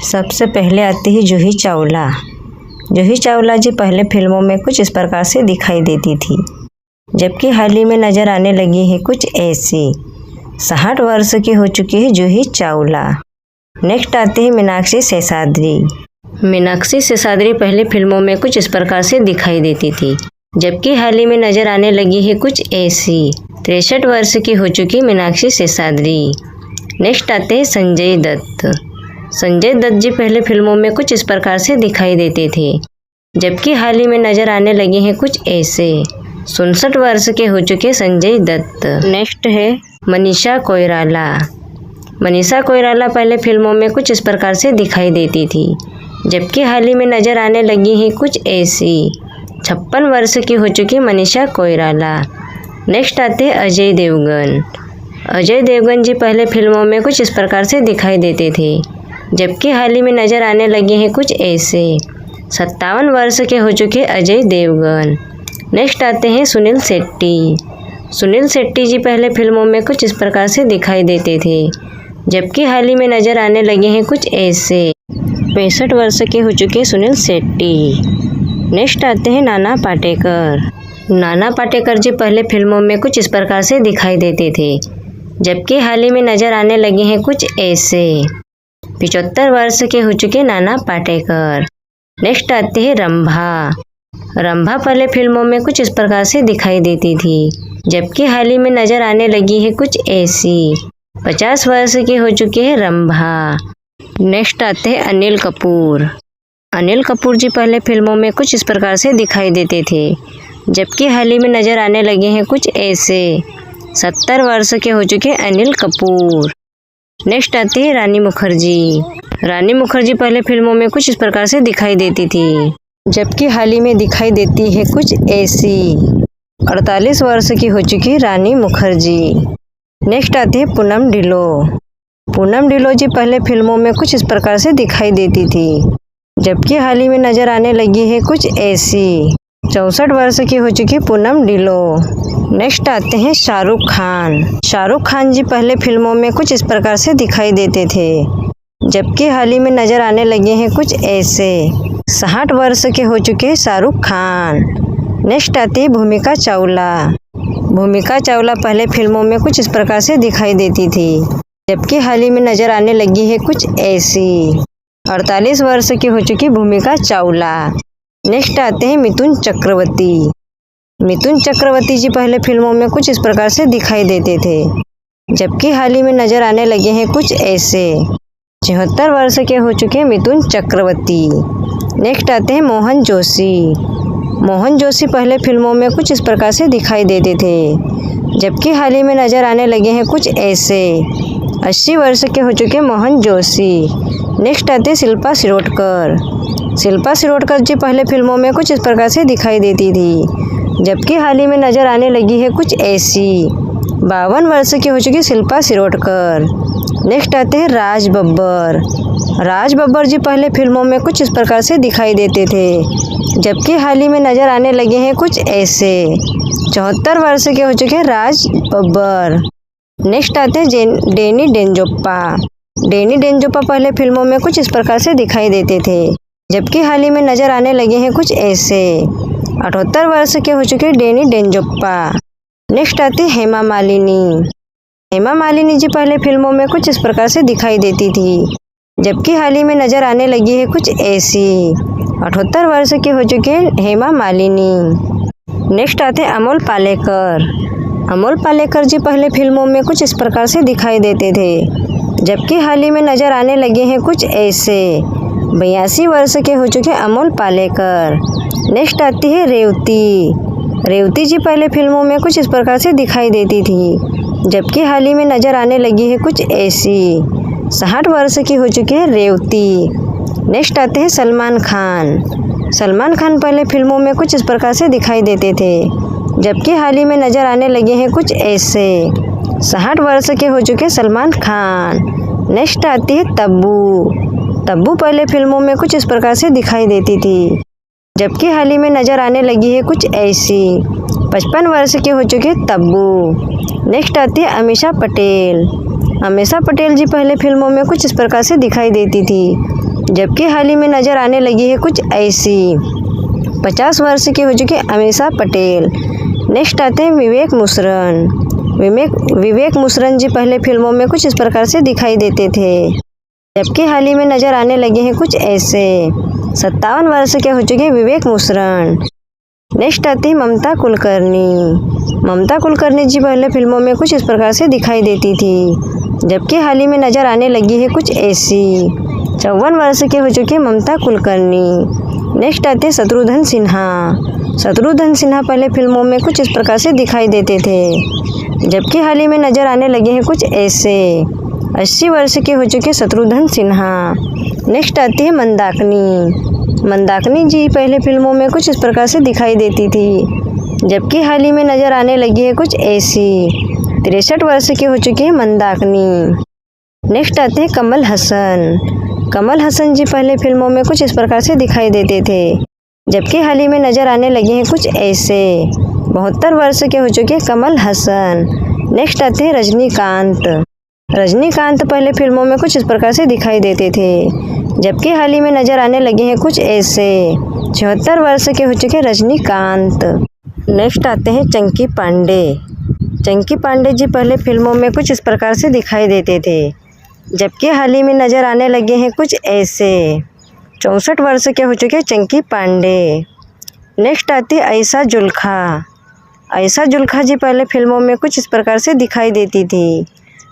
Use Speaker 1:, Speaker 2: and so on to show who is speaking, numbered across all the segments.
Speaker 1: सबसे पहले आती है जूही चावला। जूही चावला जी पहले फिल्मों में कुछ इस प्रकार से दिखाई देती थी, जबकि हाल ही में नज़र आने लगी है कुछ ऐसी। 60 वर्ष की हो चुकी है जूही चावला। नेक्स्ट आती है मीनाक्षी शेषाद्री। मीनाक्षी शेषाद्री पहले फिल्मों में कुछ इस प्रकार से दिखाई देती थी, जबकि हाल ही में नज़र आने लगी है कुछ ऐसी। 63 वर्ष की हो चुकी मीनाक्षी शेषाद्री। नेक्स्ट आते हैं संजय दत्त। संजय दत्त जी पहले फिल्मों में कुछ इस प्रकार से दिखाई देते थे, जबकि हाल ही में नज़र आने लगे हैं कुछ ऐसे। 67 वर्ष के हो चुके संजय दत्त। नेक्स्ट है मनीषा कोइराला। मनीषा कोइराला पहले फिल्मों में कुछ इस प्रकार से दिखाई देती थी, जबकि हाल ही में नज़र आने लगी हैं कुछ ऐसी। 56 वर्ष की हो चुकी मनीषा कोइराला। नेक्स्ट आते हैं अजय देवगन। अजय देवगन जी पहले फिल्मों में कुछ इस प्रकार से दिखाई देते थे, जबकि हाल ही में नज़र आने लगे हैं कुछ ऐसे। 57 वर्ष के हो चुके अजय देवगन। नेक्स्ट आते हैं सुनील शेट्टी। सुनील शेट्टी जी पहले फिल्मों में कुछ इस प्रकार से दिखाई देते थे, जबकि हाल ही में नज़र आने लगे हैं कुछ ऐसे। 65 वर्ष के हो चुके सुनील शेट्टी। नेक्स्ट आते हैं नाना पाटेकर। नाना पाटेकर जी पहले फिल्मों में कुछ इस प्रकार से दिखाई देते थे, जबकि हाल ही में नज़र आने लगे हैं कुछ ऐसे। 75 वर्ष के हो चुके नाना पाटेकर। नेक्स्ट आते हैं रंभा। रंभा पहले फिल्मों में कुछ इस प्रकार से दिखाई देती थी, जबकि हाल ही में नज़र आने लगी है कुछ ऐसी। 50 वर्ष के हो चुके हैं रंभा। नेक्स्ट आते हैं अनिल कपूर। अनिल कपूर जी पहले फिल्मों में कुछ इस प्रकार से दिखाई देते थे, जबकि हाल ही में नज़र आने लगे हैं कुछ ऐसे। 70 वर्ष के हो चुके अनिल कपूर। नेक्स्ट आती है रानी मुखर्जी। रानी मुखर्जी पहले फिल्मों में कुछ इस प्रकार से दिखाई देती थी, जबकि हाल ही में दिखाई देती है कुछ ऐसी। 48 वर्ष की हो चुकी रानी मुखर्जी। नेक्स्ट आती है पूनम ढिल्लो। पूनम ढिल्लो जी पहले फिल्मों में कुछ इस प्रकार से दिखाई देती थी, जबकि हाल ही में नज़र आने लगी है कुछ ऐसी। 64 वर्ष की हो चुकी पूनम ढिल्लो। नेक्स्ट आते हैं शाहरुख खान। शाहरुख खान जी पहले फिल्मों में कुछ इस प्रकार से दिखाई देते थे, जबकि हाल ही में नज़र आने लगे हैं कुछ ऐसे। 60 वर्ष के हो चुके शाहरुख खान। नेक्स्ट आती है भूमिका चावला। भूमिका चावला पहले फिल्मों में कुछ इस प्रकार से दिखाई देती थी, जबकि हाल ही में नज़र आने लगी है कुछ ऐसी। 48 वर्ष की हो चुकी भूमिका चावला। नेक्स्ट आते हैं मिथुन चक्रवर्ती। मिथुन चक्रवर्ती जी पहले फिल्मों में कुछ इस प्रकार से दिखाई देते थे, जबकि हाल ही में नज़र आने लगे हैं कुछ ऐसे। 74 वर्ष के हो चुके मिथुन चक्रवर्ती। नेक्स्ट आते हैं मोहन जोशी। मोहन जोशी पहले फिल्मों में कुछ इस प्रकार से दिखाई देते थे, जबकि हाल ही में नज़र आने लगे हैं कुछ ऐसे। 80 वर्ष के हो चुके मोहन जोशी। नेक्स्ट आते हैं शिल्पा शिरोडकर। शिल्पा शिरोडकर जी पहले फिल्मों में कुछ इस प्रकार से दिखाई देती थी, जबकि हाल ही में नज़र आने लगी है कुछ ऐसी। 52 वर्ष की हो चुकी शिल्पा शिरोडकर। नेक्स्ट आते हैं राज बब्बर। राज बब्बर जी पहले फिल्मों में कुछ इस प्रकार से दिखाई देते थे, जबकि हाल ही में नज़र आने लगे हैं कुछ ऐसे। 74 वर्ष के हो चुके राज बब्बर। नेक्स्ट आते हैं डैनी डेंजोप्पा। डैनी डेंजोप्पा पहले फिल्मों में कुछ इस प्रकार से दिखाई देते थे, जबकि हाल ही में नज़र आने लगे हैं कुछ ऐसे। 78 वर्ष के हो चुके डैनी डेंजोप्पा। नेक्स्ट आती है हेमा मालिनी। हेमा मालिनी जी पहले फिल्मों में कुछ इस प्रकार से दिखाई देती थी, जबकि हाल ही में नज़र आने लगी है कुछ ऐसी। 78 वर्ष के हो चुके हेमा मालिनी। नेक्स्ट आते हैं अमोल पालेकर। अमोल पालेकर जी पहले फिल्मों में कुछ इस प्रकार से दिखाई देते थे, जबकि हाल ही में नज़र आने लगे हैं कुछ ऐसे। 82 वर्ष के हो चुके अमोल पालेकर। नेक्स्ट आती है रेवती। रेवती जी पहले फिल्मों में कुछ इस प्रकार से दिखाई देती थी, जबकि हाल ही में नज़र आने लगी है कुछ ऐसी। 60 वर्ष की हो चुकी है रेवती। नेक्स्ट आते हैं सलमान खान। सलमान खान पहले फिल्मों में कुछ इस प्रकार से दिखाई देते थे, जबकि हाल ही में नज़र आने लगे हैं कुछ ऐसे। 60 वर्ष के हो चुके सलमान खान। नेक्स्ट आती है तब्बू। तब्बू पहले फिल्मों में कुछ इस प्रकार से दिखाई देती थी, जबकि हाल ही में नज़र आने लगी है कुछ ऐसी। 55 वर्ष के हो चुके तब्बू। नेक्स्ट आती है अमीषा पटेल। अमीषा पटेल जी पहले फिल्मों में कुछ इस प्रकार से दिखाई देती थी, जबकि हाल ही में नज़र आने लगी है कुछ ऐसी। 50 वर्ष की हो चुकी अमीषा पटेल। नेक्स्ट आते हैं विवेक मुसरन। विवेक मुसरन जी पहले फिल्मों में कुछ इस प्रकार से दिखाई देते थे, जबकि हाल ही में नज़र आने लगे हैं कुछ ऐसे। 57 वर्ष के हो चुके विवेक मुसरन। नेक्स्ट आती है ममता कुलकर्णी। ममता कुलकर्णी जी पहले फिल्मों में कुछ इस प्रकार से दिखाई देती थी, जबकि हाल ही में नज़र आने लगी है कुछ ऐसी। 54 वर्ष के हो चुके ममता कुलकर्णी। नेक्स्ट आते हैं शत्रुघ्न सिन्हा। शत्रुघ्न सिन्हा पहले फिल्मों में कुछ इस प्रकार से दिखाई देते थे, जबकि हाल ही में नज़र आने लगे हैं कुछ ऐसे। 80 वर्ष के हो चुके शत्रुघ्न सिन्हा। नेक्स्ट आती है मंदाकिनी। मंदाकिनी जी पहले फिल्मों में कुछ इस प्रकार से दिखाई देती थी, जबकि हाल ही में नज़र आने लगी है कुछ ऐसी। 63 वर्ष की हो चुकी है मंदाकिनी। नेक्स्ट आते हैं कमल हसन। कमल हसन जी पहले फिल्मों में कुछ इस प्रकार से दिखाई देते थे, जबकि हाल ही में नज़र आने लगे हैं कुछ ऐसे। 72 वर्ष के हो चुके कमल हसन। नेक्स्ट आते हैं रजनीकांत। रजनीकांत पहले फिल्मों में कुछ इस प्रकार से दिखाई देते थे, जबकि हाल ही में नज़र आने लगे हैं कुछ ऐसे। 76 वर्ष के हो चुके रजनीकांत। नेक्स्ट आते हैं चंकी पांडे। चंकी पांडे जी पहले फिल्मों में कुछ इस प्रकार से दिखाई देते थे, जबकि हाल ही में नज़र आने लगे हैं कुछ ऐसे। 64 वर्ष के हो चुके चंकी पांडे। नेक्स्ट आती है आयशा जुल्का। आयशा जुल्का जी पहले फिल्मों में कुछ इस प्रकार से दिखाई देती थी,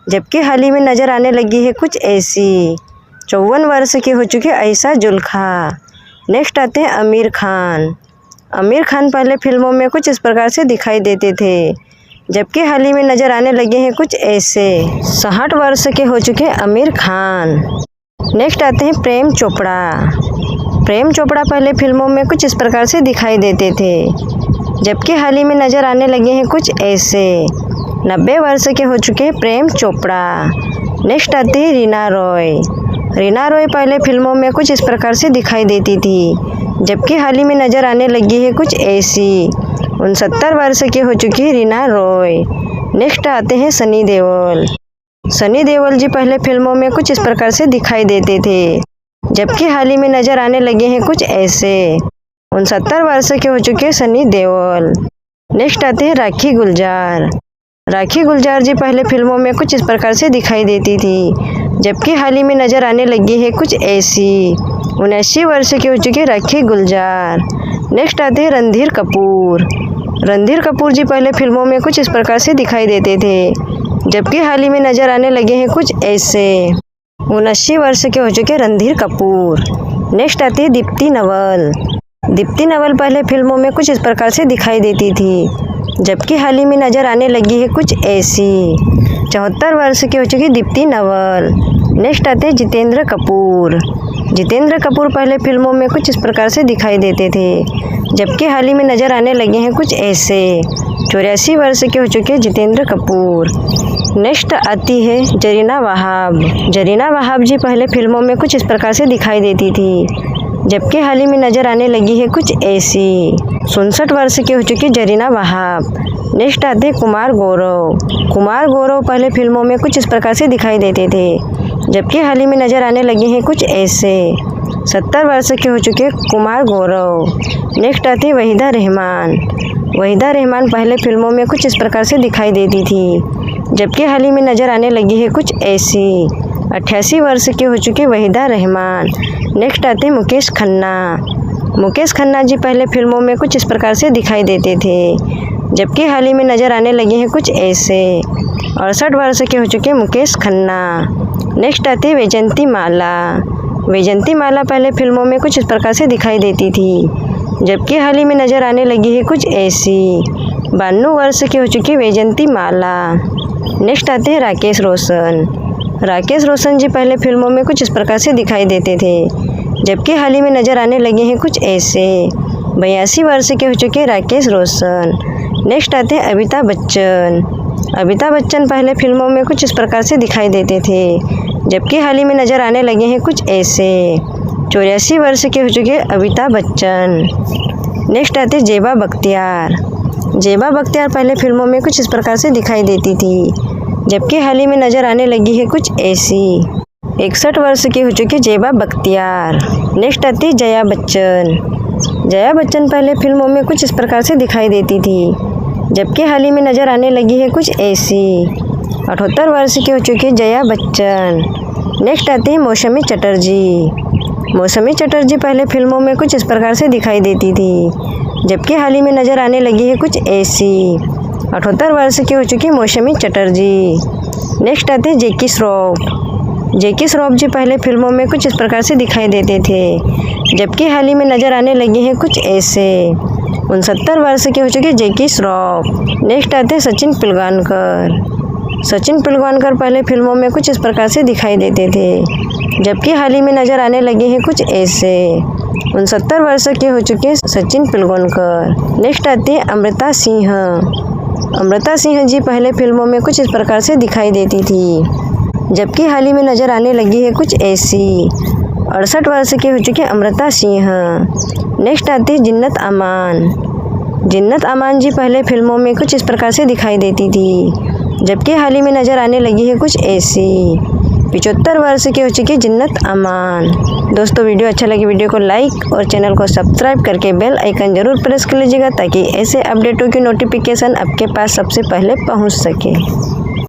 Speaker 1: जबकि हाल ही में नज़र आने लगी है कुछ ऐसी। 54 वर्ष की हो चुकी आयशा जुल्का। नेक्स्ट आते हैं आमिर खान। आमिर खान पहले फिल्मों में कुछ इस प्रकार से दिखाई देते थे, जबकि हाल ही में नज़र आने लगे हैं कुछ ऐसे। 60 वर्ष के हो चुके आमिर खान। नेक्स्ट आते हैं प्रेम चोपड़ा। प्रेम चोपड़ा पहले फिल्मों में कुछ इस प्रकार से दिखाई देते थे, जबकि हाल ही में नज़र आने लगे हैं कुछ ऐसे। 90 वर्ष के हो चुके हैं प्रेम चोपड़ा। नेक्स्ट आती है रीना रॉय। रीना रॉय पहले फिल्मों में कुछ इस प्रकार से दिखाई देती थी, जबकि हाल ही में नज़र आने लगी है कुछ ऐसी। 69 वर्ष की हो चुकी है रीना रॉय। नेक्स्ट आते हैं सनी देओल। सनी देओल जी पहले फिल्मों में कुछ इस प्रकार से दिखाई देते थे, जबकि हाल ही में नज़र आने लगे हैं कुछ ऐसे। 69 वर्ष के हो चुके हैं सनी देओल। नेक्स्ट आते हैं राखी गुलजार। राखी गुलजार जी पहले फिल्मों में कुछ इस प्रकार से दिखाई देती थी, जबकि हाल ही में नज़र आने लगी है कुछ ऐसी। 79 वर्ष की हो चुकी है राखी गुलजार। नेक्स्ट आते हैं रणधीर कपूर। रणधीर कपूर जी पहले फिल्मों में कुछ इस प्रकार से दिखाई देते थे, जबकि हाल ही में नज़र आने लगे हैं कुछ ऐसे। 79 वर्ष के हो चुके रणधीर कपूर। नेक्स्ट आती है दीप्ति नवल। दीप्ति नवल पहले फिल्मों में कुछ इस प्रकार से दिखाई देती थी, जबकि हाल ही में नज़र आने लगी है कुछ ऐसी। 74 वर्ष की हो चुकी दीप्ति नवल। नेक्स्ट आते हैं जितेंद्र कपूर। जितेंद्र कपूर पहले फिल्मों में कुछ इस प्रकार से दिखाई देते थे, जबकि हाल ही में नज़र आने लगे हैं कुछ ऐसे। 84 वर्ष के हो चुके जितेंद्र कपूर। नेक्स्ट आती है जरीना वहाब। जरीना वहाब जी पहले फिल्मों में कुछ इस प्रकार से दिखाई देती थी, जबकि हाल ही में नज़र आने लगी है कुछ ऐसी। 67 वर्ष की हो चुकी जरीना वहाब। नेक्स्ट आते हैं कुमार गौरव। कुमार गौरव पहले फिल्मों में कुछ इस प्रकार से दिखाई देते थे, जबकि हाल ही में नज़र आने लगे हैं कुछ ऐसे। 70 वर्ष के हो चुके कुमार गौरव। नेक्स्ट आती है वहीदा रहमान। वहीदा रहमान पहले फिल्मों में कुछ इस प्रकार से दिखाई देती थी, जबकि हाल ही में नज़र आने लगी है कुछ ऐसी। 88 वर्ष के हो चुके वहीदा रहमान। नेक्स्ट आते हैं मुकेश खन्ना। मुकेश खन्ना जी पहले फिल्मों में कुछ इस प्रकार से दिखाई देते थे, जबकि हाल ही में नज़र आने लगे हैं कुछ ऐसे। 68 वर्ष के हो चुके मुकेश खन्ना। नेक्स्ट आती है वैजयंती माला। वैजयंती माला पहले फिल्मों में कुछ इस प्रकार से दिखाई देती थी, जबकि हाल ही में नज़र आने लगी है कुछ ऐसी। 92 वर्ष की हो चुकी वैजयंती माला। नेक्स्ट आते हैं राकेश रोशन। राकेश रोशन जी पहले फिल्मों में कुछ इस प्रकार से दिखाई देते थे, जबकि हाल ही में नज़र आने लगे हैं कुछ ऐसे। 82 वर्ष के हो चुके राकेश रोशन। नेक्स्ट आते हैं अमिताभ बच्चन। अमिताभ बच्चन पहले फिल्मों में कुछ इस प्रकार से दिखाई देते थे, जबकि हाल ही में नज़र आने लगे हैं कुछ ऐसे। 84 वर्ष के हो चुके अमिताभ बच्चन। नेक्स्ट आते हैं जेबा बख्तियार। जेबा बख्तियार पहले फिल्मों में कुछ इस प्रकार से दिखाई देती थी, जबकि हाल ही में नजर आने लगी है कुछ ऐसी। 61 वर्ष की हो चुकी जेबा बख्तियार। नेक्स्ट आती है जया बच्चन। जया बच्चन पहले फिल्मों में कुछ इस प्रकार से दिखाई देती थी, जबकि हाल ही में नजर आने लगी है कुछ ऐसी। 78 वर्ष की हो चुकी है जया बच्चन। नेक्स्ट आती है मौसमी चटर्जी। मौसमी चटर्जी पहले फिल्मों में कुछ इस प्रकार से दिखाई देती थी, जबकि हाल ही में नजर आने लगी है कुछ ऐसी। 78 वर्ष की हो चुकी है मौसमी चटर्जी। नेक्स्ट आते हैं जैकी श्रॉफ। जैकी श्रॉफ जी पहले फिल्मों में कुछ इस प्रकार से दिखाई देते थे, जबकि हाल ही में नजर आने लगे हैं कुछ ऐसे। 69 वर्ष की हो चुकी है जैकी श्रॉफ। नेक्स्ट आते हैं सचिन पिलगानकर। सचिन पिलगानकर पहले फिल्मों में कुछ इस प्रकार से दिखाई देते थे, जबकि हाल ही में नजर आने लगे हैं कुछ ऐसे। 69 वर्ष के हो चुके हैं सचिन पिलगानकर। नेक्स्ट आती है अमृता सिंह। अमृता सिंह जी पहले फिल्मों में कुछ इस प्रकार से दिखाई देती थी, जबकि हाल ही में नजर आने लगी है कुछ ऐसी। 68 वर्ष की हो चुकी है अमृता सिंह। नेक्स्ट आती है जिन्नत अमान। जिन्नत अमान जी पहले फिल्मों में कुछ इस प्रकार से दिखाई देती थी, जबकि हाल ही में नजर आने लगी है कुछ ऐसी। 75 वर्ष की हो चुकी है जिन्नत अमान। दोस्तों वीडियो अच्छा लगे वीडियो को लाइक और चैनल को सब्सक्राइब करके बेल आइकन जरूर प्रेस कर लीजिएगा, ताकि ऐसे अपडेटों की नोटिफिकेशन आपके पास सबसे पहले पहुंच सके।